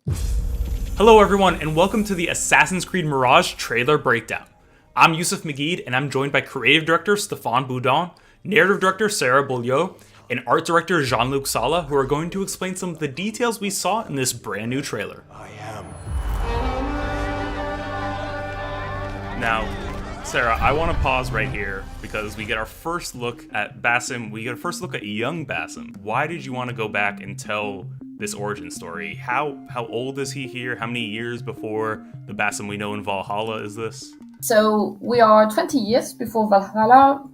Hello everyone, and welcome to the Assassin's Creed Mirage trailer breakdown. I'm Yusuf Magid, and I'm joined by creative director Stéphane Boudon, narrative director Sarah Beaulieu, and art director Jean-Luc Sala, who are going to explain some of the details we saw in this brand new trailer. I am. Now, Sarah, I want to pause right here because we get our first look at Basim. We get a first look at young Basim. Why did you want to go back and tell this origin story? How old is he here? How many years before the Basim we know in Valhalla is this? So we are 20 years before Valhalla,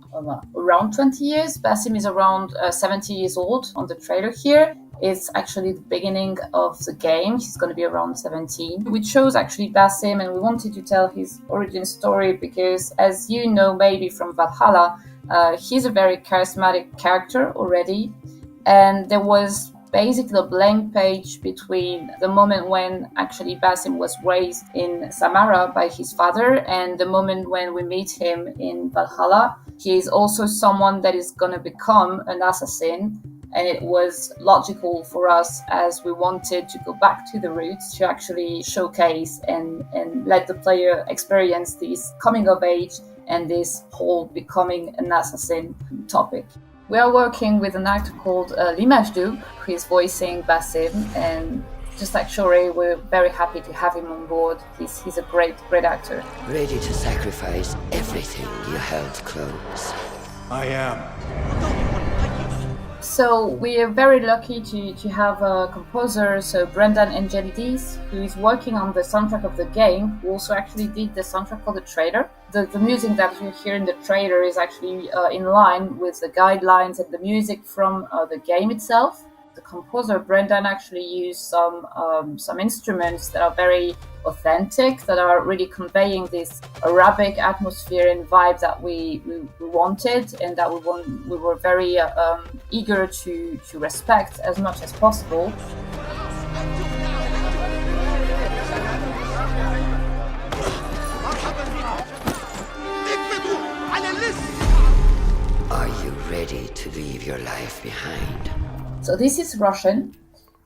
around 20 years. Basim is around 70 years old on the trailer here. It's actually the beginning of the game. He's going to be around 17. We chose actually Basim, and we wanted to tell his origin story because, as you know maybe from Valhalla, he's a very charismatic character already. And there was basically a blank page between the moment when actually Basim was raised in Samara by his father and the moment when we meet him in Valhalla. He is also someone that is going to become an assassin, and it was logical for us as we wanted to go back to the roots to actually showcase and let the player experience this coming of age and this whole becoming an assassin topic. We are working with an actor called Mirage, who is voicing Basim, and just like Shore, we're very happy to have him on board. He's a great actor. Ready to sacrifice everything you held close. I am. So we are very lucky to have a composer, so Brendan Angelidis, who is working on the soundtrack of the game, who also actually did the soundtrack for the trailer. The music that you hear in the trailer is actually in line with the guidelines and the music from the game itself. The composer Brendan actually used some instruments that are very authentic, that are really conveying this Arabic atmosphere and vibe that we wanted, and that we were very eager to respect as much as possible. Are you ready to leave your life behind? So this is Roshan.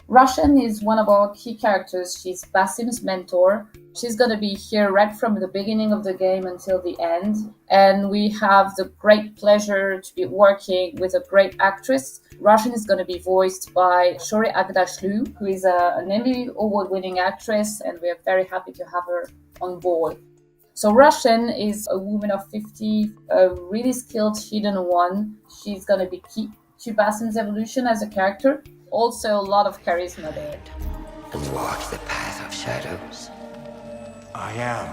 Roshan is one of our key characters. She's Basim's mentor. She's going to be here right from the beginning of the game until the end. And we have the great pleasure to be working with a great actress. Roshan is going to be voiced by Shore Agdashlu, who is an Emmy Award-winning actress, and we are very happy to have her on board. So Roshan is a woman of 50, a really skilled hidden one. She's going to be key to Basim's evolution as a character. Also a lot of charisma there. And walk the path of shadows. I am.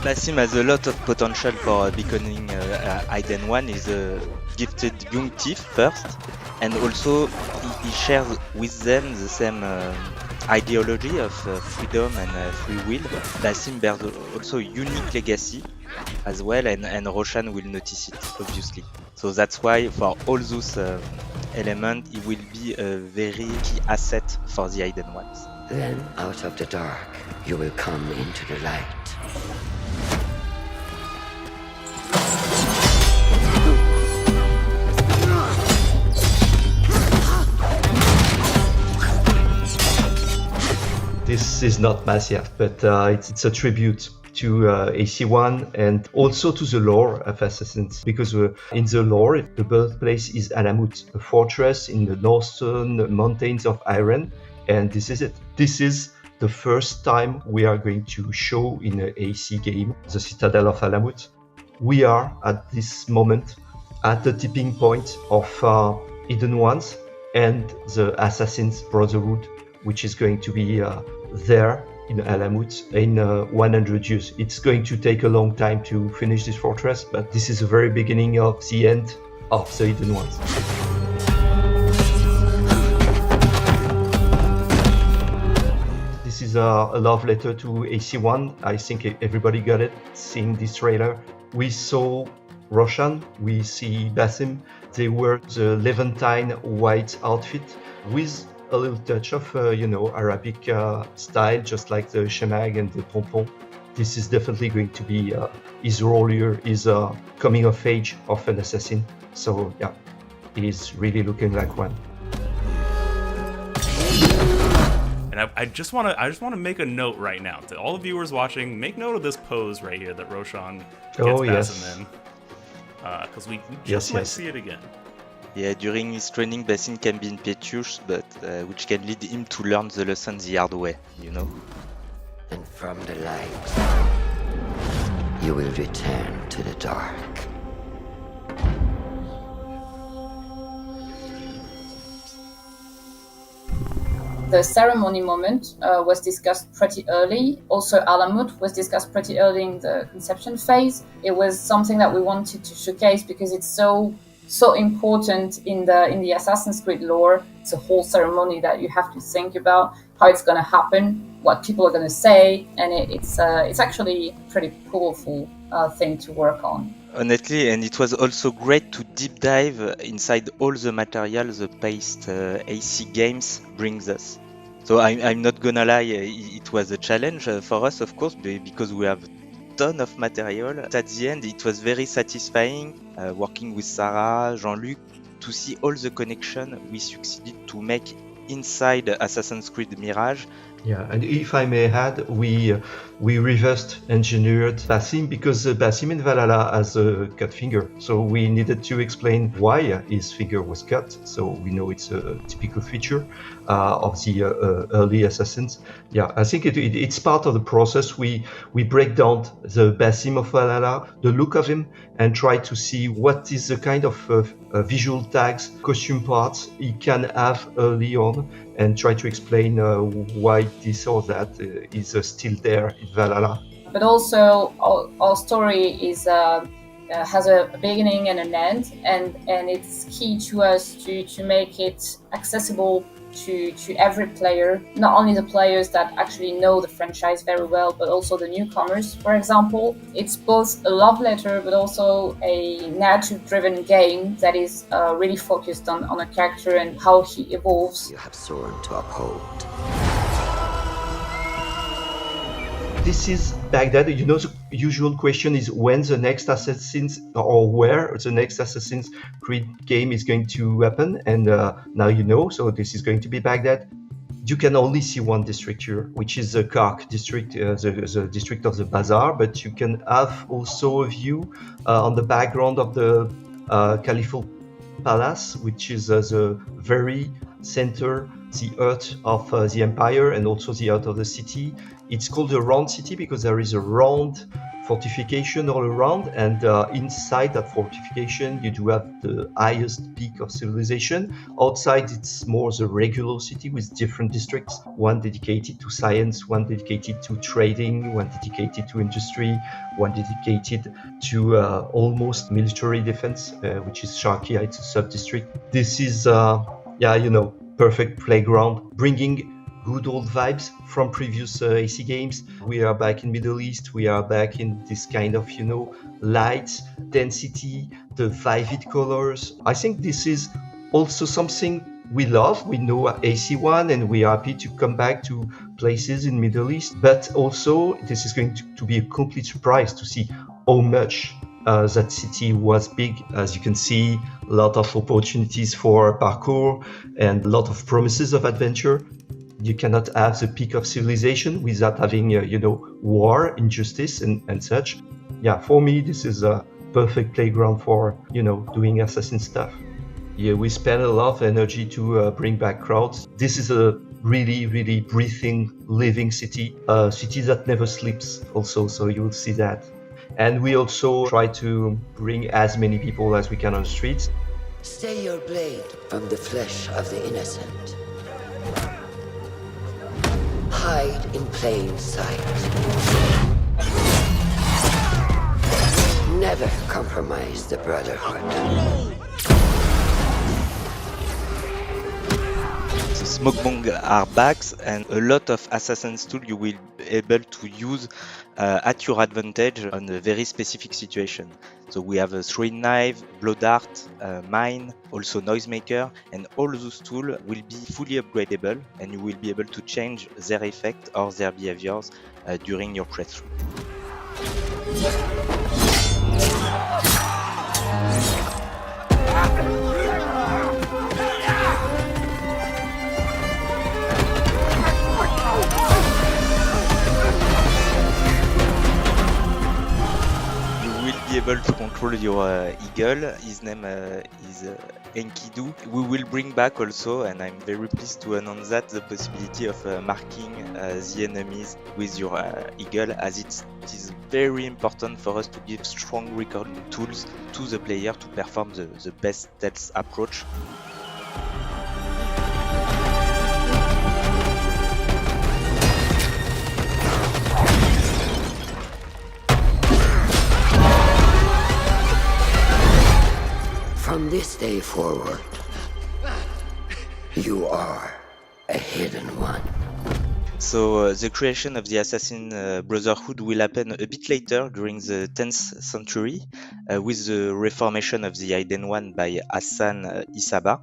Basim has a lot of potential for becoming Aiden 1. He's a gifted young thief first, and also he shares with them the same ideology of freedom and free will. Basim bears also a unique legacy as well, and Roshan will notice it, obviously. So that's why for all those elements, he will be a very key asset for the Aiden ones. Then out of the dark, you will come into the light. This is not massive, but it's a tribute to AC1 and also to the lore of Assassins, because in the lore, the birthplace is Alamut, a fortress in the northern mountains of Iran, and this is it. This is the first time we are going to show in an AC game the Citadel of Alamut. We are at this moment at the tipping point of Hidden Ones and the Assassin's Brotherhood, which is going to be there in Alamut in 100 years. It's going to take a long time to finish this fortress, but this is the very beginning of the end of the Hidden Ones. This is a love letter to AC1. I think everybody got it seeing this trailer. We saw Roshan, we see Basim. They wear the Levantine white outfit with a little touch of, Arabic style, just like the shemag and the pompon. This is definitely going to be his role here, his coming of age of an assassin. So yeah, he's really looking like one. And And I just want to make a note right now to all the viewers watching. Make note of this pose right here that Roshan gets Oh, Basim yes. in, because we Yes, might yes. see it again. Yeah, during his training, Basim can be impetuous, but which can lead him to learn the lesson the hard way, you know? And from the light, you will return to the dark. The ceremony moment was discussed pretty early. Also, Alamut was discussed pretty early in the conception phase. It was something that we wanted to showcase because it's so important in the Assassin's Creed lore. It's a whole ceremony that you have to think about how it's going to happen, what people are going to say, and it's actually a pretty powerful thing to work on. Honestly, and it was also great to deep dive inside all the material the past AC games brings us. So I'm not gonna lie, it was a challenge for us, of course, because we have a ton of material. At the end, it was very satisfying working with Sarah, Jean-Luc, to see all the connection we succeeded to make inside Assassin's Creed Mirage. Yeah, and if I may add, we reversed engineered Basim because Basim in Valhalla has a cut finger, so we needed to explain why his finger was cut. So we know it's a typical feature of the early assassins. Yeah, I think it's part of the process. We break down the Basim of Valhalla, the look of him, and try to see what is the kind of visual tags, costume parts he can have early on, and try to explain why this or that is still there in Valhalla. But also, our story is has a beginning and an end, and it's key to us to make it accessible to every player, not only the players that actually know the franchise very well, but also the newcomers. For example, it's both a love letter, but also a narrative-driven game that is really focused on a character and how he evolves. You have sworn to uphold. This is Baghdad. You know, the usual question is when the next Assassin's or where the next Assassin's Creed game is going to happen. And now you know, so this is going to be Baghdad. You can only see one district here, which is the Kark district, the district of the Bazaar. But you can have also a view on the background of the Caliphal Palace, which is the very center, the heart of the empire and also the heart of the city. It's called a round city because there is a round fortification all around, and inside that fortification you do have the highest peak of civilization. Outside it's more the regular city with different districts, one dedicated to science, one dedicated to trading, one dedicated to industry, one dedicated to almost military defense, which is Sharkia. It's a sub-district. This is perfect playground, bringing good old vibes from previous AC games. We are back in Middle East. We are back in this kind of, light, density, the vivid colors. I think this is also something we love. We know AC1 and we are happy to come back to places in Middle East. But also this is going to be a complete surprise to see how much that city was big. As you can see, a lot of opportunities for parkour and a lot of promises of adventure. You cannot have the peak of civilization without having, war, injustice, and such. Yeah, for me, this is a perfect playground for, doing assassin stuff. Yeah, we spend a lot of energy to bring back crowds. This is a really, really breathing, living city, a city that never sleeps also, so you will see that. And we also try to bring as many people as we can on the streets. Stay your blade from the flesh of the innocent. Hide in plain sight. Never compromise the Brotherhood. The smoke bomb are back, and a lot of Assassin's tools you will be able to use at your advantage on a very specific situation. So we have a throwing knife, blow dart, mine, also noisemaker, and all those tools will be fully upgradable, and you will be able to change their effect or their behaviors during your playthrough. able to control your eagle. His name is Enkidu. We will bring back also, and I'm very pleased to announce that, the possibility of marking the enemies with your eagle, as it is very important for us to give strong recording tools to the player to perform the best stealth approach. From this day forward, you are a hidden one. So the creation of the Assassin Brotherhood will happen a bit later, during the 10th century, with the reformation of the Hidden One by Hassan Isaba.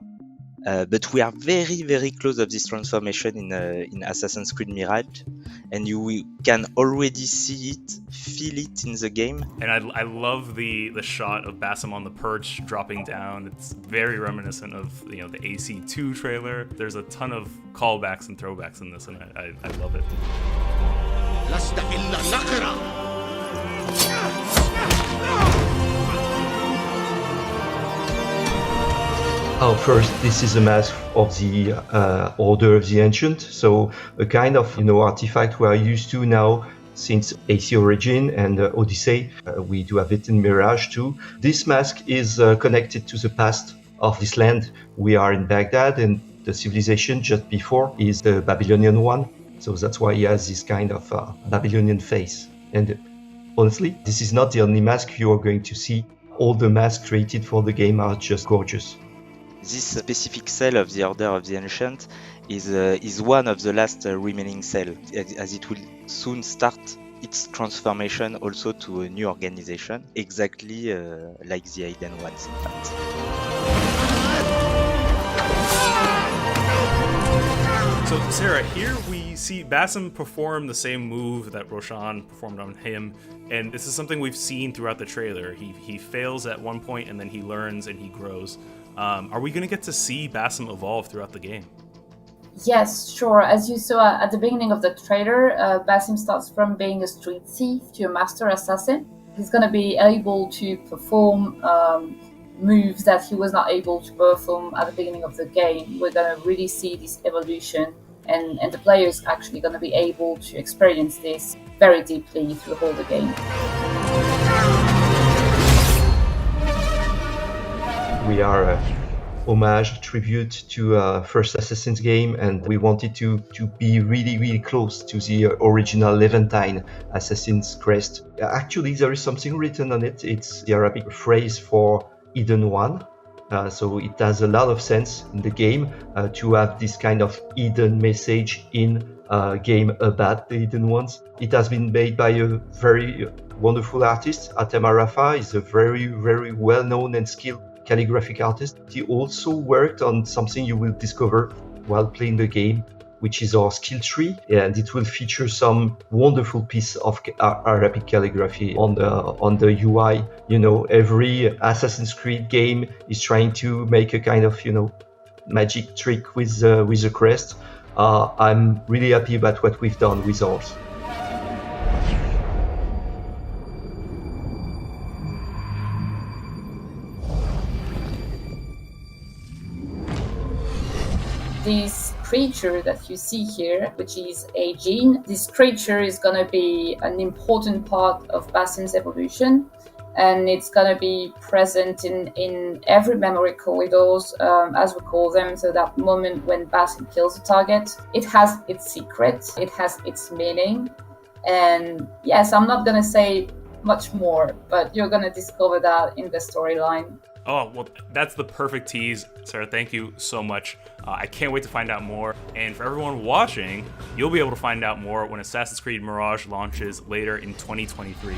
But we are very, very close of this transformation in Assassin's Creed Mirage, and you can already see it, feel it in the game. And I love the shot of Basim on the perch dropping down. It's very reminiscent of the AC2 trailer. There's a ton of callbacks and throwbacks in this, and I love it. First, this is a mask of the Order of the Ancient, so a kind of artifact we are used to now since AC Origin and Odyssey. We do have it in Mirage too. This mask is connected to the past of this land. We are in Baghdad, and the civilization just before is the Babylonian one, so that's why he has this kind of Babylonian face. And honestly, this is not the only mask you are going to see. All the masks created for the game are just gorgeous. This specific cell of the Order of the Ancient is one of the last remaining cells, as it will soon start its transformation also to a new organization, exactly like the Hidden Ones, in fact. So, Sarah, here we see Basim perform the same move that Roshan performed on him, and this is something we've seen throughout the trailer. He fails at one point, and then he learns and he grows. Are we going to get to see Basim evolve throughout the game? Yes, sure. As you saw at the beginning of the trailer, Basim starts from being a street thief to a master assassin. He's going to be able to perform moves that he was not able to perform at the beginning of the game. We're going to really see this evolution, and the player is actually going to be able to experience this very deeply through the whole of the game. We are a homage, tribute to first Assassin's game, and we wanted to be really, really close to the original Levantine Assassin's crest. Actually, there is something written on it. It's the Arabic phrase for Hidden One. So it has a lot of sense in the game to have this kind of hidden message in a game about the Hidden Ones. It has been made by a very wonderful artist. Atem Arafa is a very, very well-known and skilled calligraphic artist. He also worked on something you will discover while playing the game, which is our skill tree, and it will feature some wonderful piece of Arabic calligraphy on the UI. Every Assassin's Creed game is trying to make a kind of magic trick with the crest. I'm really happy about what we've done with ours. This creature that you see here, which is a gene, this creature is going to be an important part of Basim's evolution, and it's going to be present in every memory corridors, as we call them. So that moment when Basim kills a target, it has its secret, it has its meaning, and yes, I'm not going to say much more, but you're going to discover that in the storyline. Oh, well, that's the perfect tease. Sarah, thank you so much. I can't wait to find out more. And for everyone watching, you'll be able to find out more when Assassin's Creed Mirage launches later in 2023.